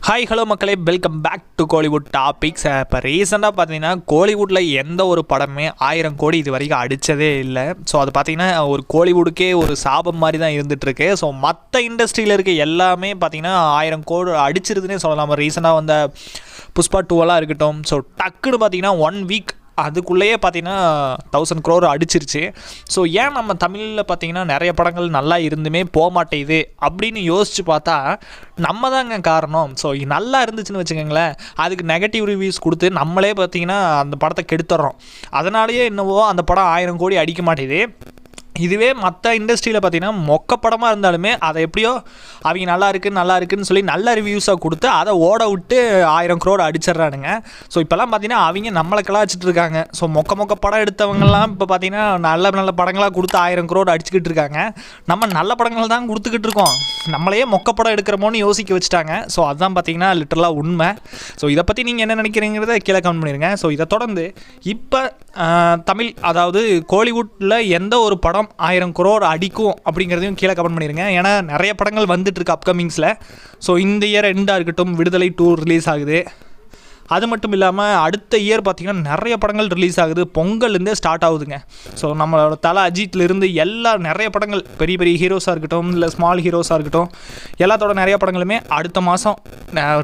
Hi hello மக்களே, welcome back to Kollywood topics. இப்போ ரீசெண்டாக பார்த்தீங்கன்னா கோலிவுட்டில் எந்த ஒரு படமே 1000 கோடி இது வரைக்கும் அடித்ததே இல்லை. ஸோ அது பார்த்திங்கன்னா ஒரு கோலிவுட்டுக்கே ஒரு சாபம் மாதிரி தான் இருந்துகிட்ருக்கு. ஸோ மற்ற இண்டஸ்ட்ரியில் இருக்க எல்லாமே பார்த்திங்கன்னா 1000 கோடி அடிச்சிருதுன்னே சொல்லலாம். ரீசெண்டாக வந்த புஷ்பா 2 இருக்கட்டும். ஸோ டக்குன்னு பார்த்திங்கன்னா 1 வீக் அதுக்குள்ளேயே பார்த்திங்கன்னா 1000 crore அடிச்சிருச்சு. ஸோ ஏன் நம்ம தமிழில் பார்த்திங்கன்னா நிறைய படங்கள் நல்லா இருந்துமே போக மாட்டேங்குது அப்படின்னு யோசித்து பார்த்தா நம்ம தாங்க காரணம். ஸோ நல்லா இருந்துச்சுன்னு வச்சுக்கோங்களேன், அதுக்கு நெகட்டிவ் ரிவ்யூஸ் கொடுத்து நம்மளே பார்த்திங்கன்னா அந்த படத்தை கெடுத்துட்றோம். அதனாலேயே என்னவோ அந்த படம் 1000 கோடி அடிக்க மாட்டேங்குது. இதுவே மற்ற இண்டஸ்ட்ரியில் பார்த்திங்கன்னா மொக்க படமாக இருந்தாலுமே அதை எப்படியோ அவங்க நல்லா இருக்குன்னு சொல்லி நல்ல ரிவ்யூஸாக கொடுத்து அதை ஓட விட்டு 1000 crore அடிச்சிட்றானுங்க. ஸோ இப்போல்லாம் பார்த்திங்கன்னா அவங்க நம்மளை கலாச்சிட்டு இருக்காங்க. ஸோ மொக்க படம் எடுத்தவங்கலாம் இப்போ பார்த்திங்கன்னா நல்ல படங்களாக கொடுத்து 1000 crore அடிச்சுக்கிட்டு இருக்காங்க. நம்ம நல்ல படங்கள் தான் கொடுத்துக்கிட்டு இருக்கோம், நம்மளையே மொக்க படம் எடுக்கிறோமோன்னு யோசிக்க வச்சுட்டாங்க. ஸோ அதுதான் பார்த்திங்கன்னா லிட்டரலாக உண்மை. ஸோ இதை பற்றி நீங்கள் என்ன நினைக்கிறீங்கிறத கீழே கமெண்ட் பண்ணிடுங்க. ஸோ இதை தொடர்ந்து இப்போ தமிழ் அதாவது கோலிவுட்டில் எந்த ஒரு படம் 1000 crore அடிக்கும் அப்படிங்கிறதையும் கீழே கமெண்ட் பண்ணிடுங்க. ஏன்னா நிறைய படங்கள் வந்துட்டுருக்கு அப்கமிங்ஸில். ஸோ இந்த இயர் எண்டாக இருக்கட்டும், விடுதலை 2 ரிலீஸ் ஆகுது. அது மட்டும் இல்லாமல் அடுத்த இயர் பார்த்திங்கன்னா நிறைய படங்கள் ரிலீஸ் ஆகுது. பொங்கல்லேருந்தே ஸ்டார்ட் ஆகுதுங்க. ஸோ நம்மளோட தலை அஜித்லேருந்து நிறைய படங்கள் பெரிய ஹீரோஸாக இருக்கட்டும், இல்லை ஸ்மால் ஹீரோஸாக இருக்கட்டும், எல்லாத்தோட நிறைய படங்களுமே அடுத்த மாதம்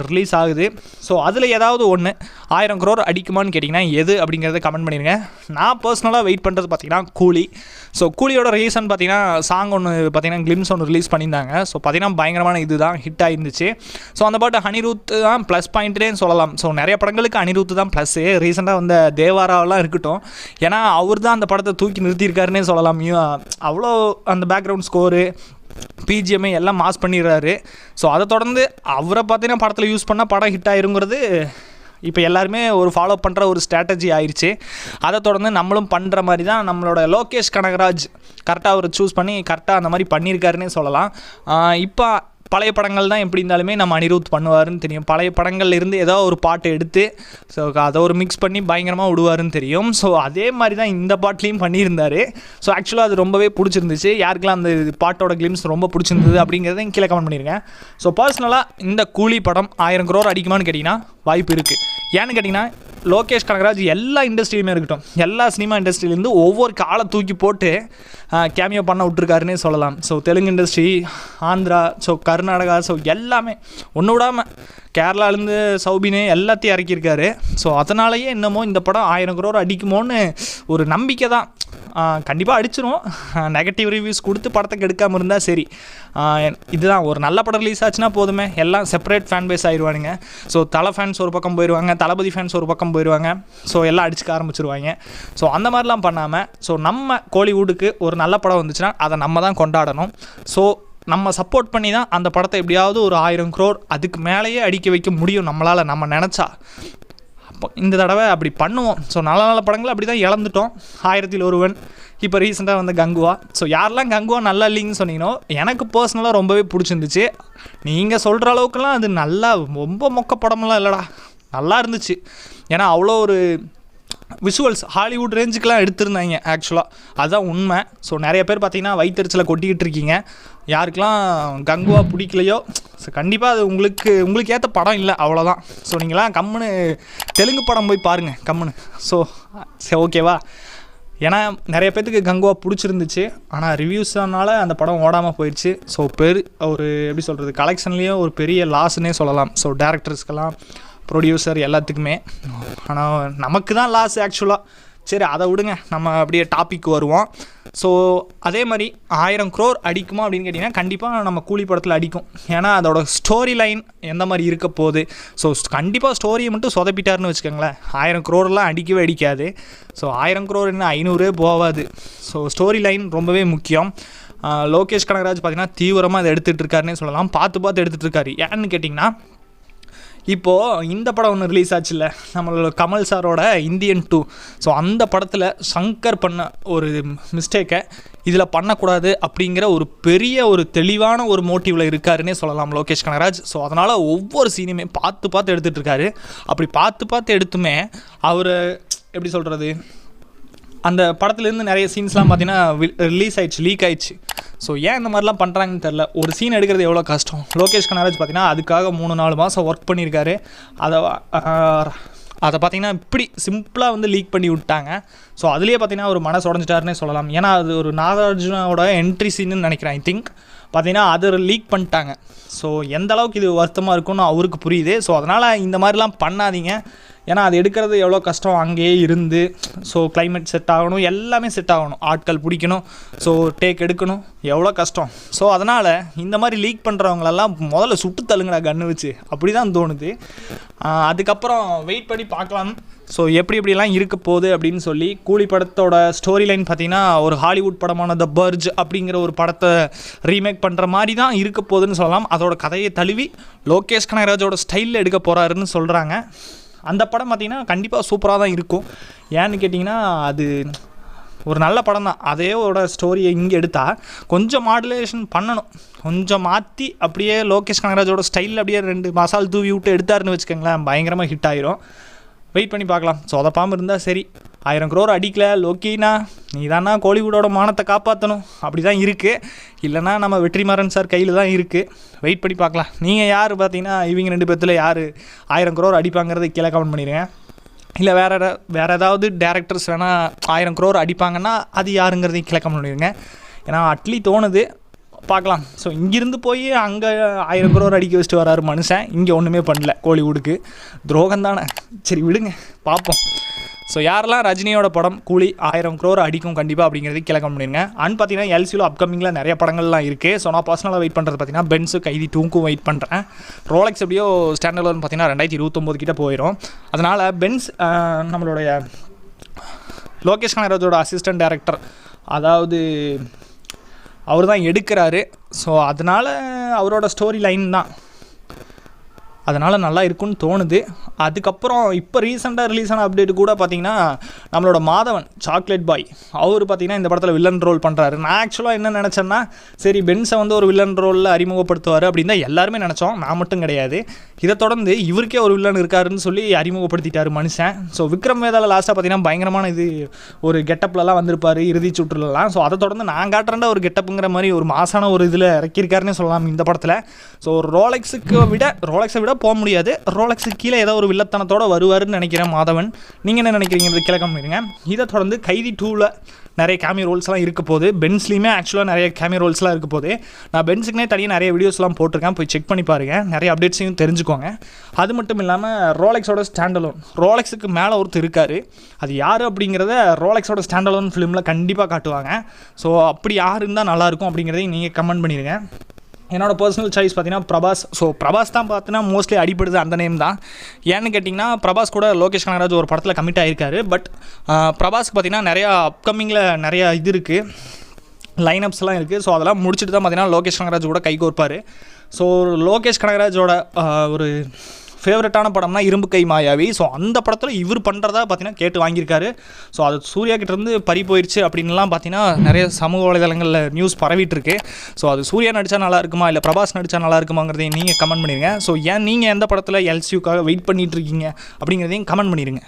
ரிலீஸ் ஆகுது. ஸோ அதில் ஏதாவது ஒன்று 1000 crore அடிக்குமான்னு கேட்டிங்கன்னா எது அப்படிங்கிறத கமெண்ட் பண்ணிடுங்க. நான் பர்சனலாக வெயிட் பண்ணுறது பார்த்திங்கன்னா கூலி. ஸோ கூலியோட ரீசன் பார்த்திங்கன்னா சாங் ஒன்று பார்த்திங்கன்னா கிளிம்ஸ் ஒன்று ரிலீஸ் பண்ணியிருந்தாங்க. ஸோ பார்த்திங்கன்னா பயங்கரமான இது தான் ஹிட் ஆகிருந்துச்சு. ஸோ அந்த பாட்டு அனிருத் தான் ப்ளஸ் பாயிண்ட்லேன்னு சொல்லலாம். ஸோ நிறைய படங்களுக்கு அனிருத் தான் ப்ளஸ்ஸு. ரீசெண்டாக வந்த தேவாராவெல்லாம் இருக்கட்டும், ஏன்னா அவர் தான் அந்த படத்தை தூக்கி நிறுத்தியிருக்காருன்னே சொல்லலாம். அவ்வளோ அந்த பேக்ரவுண்ட் ஸ்கோரு பிஜிஎம்ஐ எல்லாம் மாஸ் பண்ணிடுறாரு. ஸோ அதை தொடர்ந்து அவரை பார்த்தீங்கன்னா படத்தில் யூஸ் பண்ணால் படம் ஹிட் ஆயிருங்கிறது இப்போ எல்லாருமே ஒரு ஃபாலோ பண்ணுற ஒரு ஸ்ட்ராட்டஜி ஆயிடுச்சு. அதை தொடர்ந்து நம்மளும் பண்ணுற மாதிரி தான் நம்மளோட லோகேஷ் கனகராஜ் கரெக்டாக அவர் சூஸ் பண்ணி கரெக்டாக அந்த மாதிரி பண்ணியிருக்காருன்னே சொல்லலாம். இப்போ பழைய படங்கள் தான் எப்படி இருந்தாலுமே நம்ம அனிருத் பண்ணுவாருன்னு தெரியும். பழைய படங்கள்ல இருந்து ஏதோ ஒரு பாட்டு எடுத்து ஸோ அதை ஒரு மிக்ஸ் பண்ணி பயங்கரமாக விடுவாருன்னு தெரியும். ஸோ அதே மாதிரி தான் இந்த பாட்லேயும் பண்ணியிருந்தார். ஸோ ஆக்சுவலாக அது ரொம்பவே பிடிச்சிருந்துச்சு. யாருக்கெல்லாம் அந்த பாட்டோட கிளிம்ஸ் ரொம்ப பிடிச்சிருந்தது அப்படிங்கிறத கீழே கமெண்ட் பண்ணியிருக்கேன். ஸோ பர்சனலாக இந்த கூலி படம் 1000 crore அடிக்குமான்னு கேட்டிங்கன்னா வாய்ப்பு இருக்குது. ஏன்னு கேட்டிங்கன்னா லோகேஷ் கனகராஜ் எல்லா இண்டஸ்ட்ரியுமே இருக்கட்டும், எல்லா சினிமா இண்டஸ்ட்ரியிலேருந்து ஒவ்வொரு காலை தூக்கி போட்டு கேமியோ பண்ண விட்ருக்காருன்னே சொல்லலாம். So Telugu industry, Andhra, so Karnataka, so எல்லாமே ஒன்று விடாமல் கேரளாலேருந்து சௌபினே எல்லாத்தையும் இறக்கியிருக்காரு. ஸோ அதனாலேயே என்னமோ இந்த படம் 1000 crore அடிக்குமோன்னு ஒரு நம்பிக்கை தான். கண்டிப்பாக அடிச்சிடும். நெகட்டிவ் ரிவ்யூஸ் கொடுத்து படத்துக்கு எடுக்காமல் இருந்தால் சரி. இதுதான் ஒரு நல்ல படம் ரிலீஸ் ஆச்சுன்னா போதுமே, எல்லாம் செப்பரேட் ஃபேன் பேஸ் ஆயிடுவானுங்க. ஸோ தலை ஃபேன்ஸ் ஒரு பக்கம் போயிடுவாங்க, தளபதி ஃபேன்ஸ் ஒரு பக்கம் போயிடுவாங்க. ஸோ எல்லாம் அடிச்சுக்க ஆரம்பிச்சிருவாங்க. ஸோ அந்த மாதிரிலாம் பண்ணாமல் ஸோ நம்ம கோலிவுட்டுக்கு ஒரு நல்ல படம் வந்துச்சுன்னா அதை நம்ம தான் கொண்டாடணும். ஸோ நம்ம சப்போர்ட் பண்ணி தான் அந்த படத்தை எப்படியாவது ஒரு 1000 crore அதுக்கு மேலேயே அடிக்க வைக்க முடியும் நம்மளால், நம்ம நினச்சா. அப்போ இந்த தடவை அப்படி பண்ணுவோம். ஸோ நல்ல படங்கள் அப்படி தான் இழந்துட்டோம். 1000ல் ஒருவன், இப்போ ரீசெண்டாக வந்து கங்குவா. ஸோ யாரெல்லாம் கங்குவா நல்லா இல்லைங்கன்னு சொன்னீங்களோ எனக்கு பர்சனலாக ரொம்பவே பிடிச்சிருந்துச்சு. நீங்கள் சொல்கிற அளவுக்குலாம் அது நல்லா ரொம்ப மொக்க படமெல்லாம் இல்லைடா, நல்லா இருந்துச்சு. ஏன்னா அவ்வளோ ஒரு விஷுவல்ஸ் ஹாலிவுட் ரேஞ்சுக்கெலாம் எடுத்திருந்தாங்க ஆக்சுவலாக, அதுதான் உண்மை. ஸோ நிறைய பேர் பார்த்திங்கன்னா வயிற்றுச்சலை கொட்டிக்கிட்டு இருக்கீங்க. யாருக்கெல்லாம் கங்குவா பிடிக்கலையோ ஸோ கண்டிப்பாக அது உங்களுக்கு ஏற்ற படம் இல்லை, அவ்வளோதான். ஸோ நீங்களாம் கம்முன்னு தெலுங்கு படம் போய் பாருங்கள் கம்முன்னு. ஸோ சரி, ஓகேவா? ஏன்னா நிறைய பேர்த்துக்கு கங்குவா பிடிச்சிருந்துச்சு, ஆனால் ரிவ்யூஸ்னால அந்த படம் ஓடாமல் போயிடுச்சு. ஸோ ஒரு எப்படி சொல்கிறது, கலெக்ஷன்லேயும் ஒரு பெரிய லாஸ்ன்னே சொல்லலாம். ஸோ டேரக்டர்ஸ்க்கெல்லாம், ப்ரொடியூசர் எல்லாத்துக்குமே. ஆனால் நமக்கு தான் லாஸ் ஆக்சுவலாக. சரி, அதை விடுங்க, நம்ம அப்படியே டாபிக் வருவோம். ஸோ அதே மாதிரி 1000 crore அடிக்குமா அப்படின்னு கேட்டிங்கன்னா கண்டிப்பாக நம்ம கூலி படத்தில் அடிக்கும். ஏன்னா அதோட ஸ்டோரி லைன் எந்த மாதிரி இருக்க போகுது. ஸோ கண்டிப்பாக ஸ்டோரியை மட்டும் சொதப்பிட்டாருன்னு வச்சுக்கோங்களேன், 1000 crore அடிக்கவே அடிக்காது. ஸோ 1000 crore என்ன 500 போகாது. ஸோ ஸ்டோரி லைன் ரொம்பவே முக்கியம். லோகேஷ் கனகராஜ் பார்த்திங்கன்னா தீவிரமாக அதை எடுத்துகிட்டு இருக்காருன்னே சொல்லலாம். பார்த்து எடுத்துகிட்டு இருக்காரு. ஏன்னு கேட்டிங்கன்னா இப்போது இந்த படம் ஒன்று ரிலீஸ் ஆச்சுல்ல, நம்மளோட கமல் சாரோட இந்தியன் 2. ஸோ அந்த படத்தில் சங்கர் பண்ண ஒரு மிஸ்டேக்கை இதில் பண்ணக்கூடாது அப்படிங்கிற ஒரு பெரிய ஒரு தெளிவான ஒரு மோட்டிவில் இருக்காருன்னே சொல்லலாம் லோகேஷ் கனகராஜ். ஸோ அதனால் ஒவ்வொரு சீனுமே பார்த்து எடுத்துகிட்டு இருக்காரு. அப்படி பார்த்து எடுத்துமே அவர் எப்படி சொல்கிறது, அந்த படத்துலேருந்து நிறைய சீன்ஸ்லாம் பார்த்தீங்கன்னா லீக் ஆயிடுச்சு. ஸோ ஏன் இந்த மாதிரிலாம் பண்ணுறாங்கன்னு தெரில. ஒரு சீன் எடுக்கிறது எவ்வளோ கஷ்டம். லோகேஷ் கனகராஜ் பார்த்தீங்கன்னா அதுக்காக 3-4 மாதம் ஒர்க் பண்ணியிருக்காரு. அதை பார்த்தீங்கன்னா இப்படி சிம்பிளாக வந்து லீக் பண்ணி விட்டாங்க. ஸோ அதுலேயே பார்த்தீங்கன்னா ஒரு மனசு உடஞ்சிட்டாருன்னே சொல்லலாம். ஏன்னா அது ஒரு நாகார்ஜுனாவோட என்ட்ரி சீன்னு நினைக்கிறேன். ஐ திங்க் பார்த்தீங்கன்னா அதை லீக் பண்ணிட்டாங்க. ஸோ எந்த அளவுக்கு இது வருத்தமாக இருக்குன்னு அவருக்கு புரியுது. ஸோ அதனால் இந்த மாதிரிலாம் பண்ணாதீங்க. ஏன்னா அது எடுக்கிறது எவ்வளோ கஷ்டம். அங்கேயே இருந்து ஸோ கிளைமேட் செட் ஆகணும், எல்லாமே செட் ஆகணும், ஆட்கள் பிடிக்கணும், ஸோ டேக் எடுக்கணும், எவ்வளோ கஷ்டம். ஸோ அதனால் இந்த மாதிரி லீக் பண்ணுறவங்களெல்லாம் முதல்ல சுட்டு தள்ளுங்கடா கன்று வச்சு, அப்படி தான் தோணுது. அதுக்கப்புறம் வெயிட் பண்ணி பார்க்கலாம் ஸோ எப்படிலாம் இருக்க போகுது அப்படின்னு சொல்லி. கூலி படத்தோட ஸ்டோரி லைன் பார்த்திங்கன்னா ஒரு ஹாலிவுட் படமான த பர்ஜ் அப்படிங்கிற ஒரு படத்தை ரீமேக் பண்ணுற மாதிரி தான் இருக்க போகுதுன்னு சொல்லலாம். அதோட கதையை தழுவி லோகேஷ் கனகராஜோட ஸ்டைலில் எடுக்க போகிறாருன்னு சொல்கிறாங்க. அந்த படம் பார்த்திங்கன்னா கண்டிப்பாக சூப்பராக தான் இருக்கும். ஏன்னு கேட்டிங்கன்னா அது ஒரு நல்ல படம் தான். அதேவோட ஸ்டோரியை இங்கே எடுத்தால் கொஞ்சம் மாடுலேஷன் பண்ணணும், கொஞ்சம் மாற்றி அப்படியே லோகேஷ் கனகராஜோட ஸ்டைலில் அப்படியே 2 மசால் தூவி விட்டு எடுத்தாருன்னு வச்சுக்கோங்களேன், பயங்கரமாக ஹிட் ஆயிரும். வெயிட் பண்ணி பார்க்கலாம். சொதப்பாமல் இருந்தால் சரி. 1000 crore அடிக்கல லோக்கினா, நீ தானா கோலிவுட்டோட மானத்தை காப்பாற்றணும், அப்படி தான் இருக்குது. இல்லைனா நம்ம வெற்றிமாறன் சார் கையில் தான் இருக்குது. வெயிட் பண்ணி பார்க்கலாம். நீங்கள் யார் பார்த்தீங்கன்னா இவங்க 2 பேர்த்தில் யார் 1000 crore அடிப்பாங்கிறது கீழே கமெண்ட் பண்ணிடுங்க. இல்லை வேறு ஏதாவது டேரக்டர்ஸ் வேணால் 1000 crore அடிப்பாங்கன்னா அது யாருங்கிறதையும் கீழே கமெண்ட் பண்ணிடுங்க. ஏன்னா அட்லி தோணுது, பார்க்கலாம். ஸோ இங்கேருந்து போய் அங்கே 1000 crore அடிக்க வச்சுட்டு வராரு மனுஷன். இங்கே ஒன்றுமே பண்ணல, கோலிவுட்டுக்கு துரோகம் தானே. சரி விடுங்க, பார்ப்போம். ஸோ யாரெல்லாம் ரஜினியோட படம் கூலி 1000 crore அடிக்கும் கண்டிப்பாக அப்படிங்கிறது கிழக்கம் பண்ணிடுங்க. அண்ட் பார்த்தீங்கன்னா எல்சியில் அப்கமிங்கில் நிறைய படங்கள்லாம் இருக்குது. ஸோ நான் பர்சனலாக வெயிட் பண்ணுறது பார்த்தீங்கன்னா பென்ஸு கைதி 2க்கும் வெயிட் பண்ணுறேன். ரோலெக்ஸ் எப்படியோ ஸ்டாண்டர்ட்லன்னு பார்த்தீங்கன்னா 2029 கிட்ட போயிடும். அதனால் பென்ஸ் நம்மளுடைய லோகேஷ் கனகராஜோட அசிஸ்டன்ட் டைரக்டர், அதாவது அவர் தான் எடுக்கிறாரு. ஸோ அதனால் அவரோட ஸ்டோரி லைன் தான், அதனால் நல்லா இருக்குன்னு தோணுது. அதுக்கப்புறம் இப்போ ரீசெண்டாக ரிலீஸ் ஆன அப்டேட் கூட பார்த்திங்கன்னா நம்மளோட மாதவன் சாக்லேட் பாய் அவர் பார்த்திங்கன்னா இந்த படத்தில் வில்லன் ரோல் பண்ணுறாரு. நான் ஆக்சுவலாக என்ன நினச்சேன்னா, சரி பென்ஸை வந்து ஒரு வில்லன் ரோலில் அறிமுகப்படுத்துவார் அப்படின்னு தான் எல்லாருமே நினச்சோம், நான் மட்டும் கிடையாது. இதை தொடர்ந்து இவருக்கே ஒரு வில்லன் இருக்காருன்னு சொல்லி அறிமுகப்படுத்திட்டார் மனுஷன். ஸோ விக்ரம் வேதாவில் லாஸ்ட்டாக பார்த்திங்கன்னா பயங்கரமான இது ஒரு கெட்டப்லலாம் வந்திருப்பார் இறுதி சுற்றுலலாம். ஸோ அதை தொடர்ந்து நான் காட்டுறேன்டா ஒரு கெட்டப்புங்கிற மாதிரி ஒரு மாசான ஒரு இதில் இறக்கியிருக்காருன்னு சொல்லலாம் இந்த படத்தில். ஸோ ரோலெக்ஸை விட போக முடியாது, ரோலெக்ஸுக்கு கீழே ஏதோ ஒரு வில்லத்தனத்தோடு வருவாருன்னு நினைக்கிறேன் மாதவன். நீங்கள் என்ன நினைக்கிறீங்க கிழக்கம் பண்ணிடுங்க. இதை தொடர்ந்து கைதி 2ல் நிறைய கேமியோ ரோல்ஸ்லாம் இருக்க போகுது. பென்ஸ்லேயுமே ஆக்சுவலாக நிறைய கேமியோ ரோல்ஸ்லாம் இருக்க போகுது. நான் பென்ஸுக்குனே தனியாக நிறைய வீடியோஸ்லாம் போட்டிருக்கேன், போய் செக் பண்ணி பாருங்கள், நிறைய அப்டேட்ஸையும் தெரிஞ்சுக்கோங்க. அது மட்டும் இல்லாமல் ரோலெக்ஸோட ஸ்டாண்டலோன், ரோலெக்ஸுக்கு மேலே ஒருத்தர் இருக்கார், அது யார் அப்படிங்கிறத ரோலெக்ஸோட ஸ்டாண்டலோன் ஃபிலிமில் கண்டிப்பாக காட்டுவாங்க. ஸோ அப்படி யார் இருந்தால் நல்லாயிருக்கும் அப்படிங்கிறதையும் நீங்கள் கமெண்ட் பண்ணிடுங்க. என்னோடய பர்சனல் சாய்ஸ் பார்த்தீங்கன்னா பிரபாஸ். ஸோ பிரபாஸ் தான் பார்த்தீங்கன்னா மோஸ்ட்லி அடிப்படுது அந்த நேம் தான். ஏன்னு கேட்டிங்கன்னா பிரபாஸ் கூட லோகேஷ் கனகராஜ் ஒரு படத்தில் கமிட் ஆகிருக்காரு. பட் பிரபாஸ்க்கு பார்த்திங்கன்னா நிறையா அப்கமிங்கில் நிறையா இது இருக்குது, லைனப்ஸ்லாம் இருக்குது. ஸோ அதெல்லாம் முடிச்சுட்டு தான் பார்த்திங்கன்னா லோகேஷ் கனகராஜ் கூட கை கோர்ப்பார். ஸோ லோகேஷ் கனகராஜோட ஒரு ஃபேவரட்டான படம்னா இரும்பு கை மாயாவி. ஸோ அந்த படத்தில் இவர் பண்ணுறதா பார்த்தீங்கன்னா கேட்டு வாங்கியிருக்காரு. ஸோ அது சூர்யா கிட்டேருந்து பறி போயிடுச்சு அப்படின்லாம் பார்த்தீங்கன்னா நிறைய சமூக வலைதளங்களில் நியூஸ் பரவிட்டு இருக்கு. ஸோ அது சூர்யா நடித்தா நல்லா இருக்குமா இல்லை பிரபாஸ் நடித்தா நல்லா இருக்குமாங்கிறதையும் நீங்கள் கமெண்ட் பண்ணிடுங்க. ஸோ ஏன் நீங்கள் எந்த படத்தில் எல்சியூக்காக வெயிட் பண்ணிகிட்டு இருக்கீங்க அப்படிங்கிறதையும் கமெண்ட் பண்ணிடுங்க.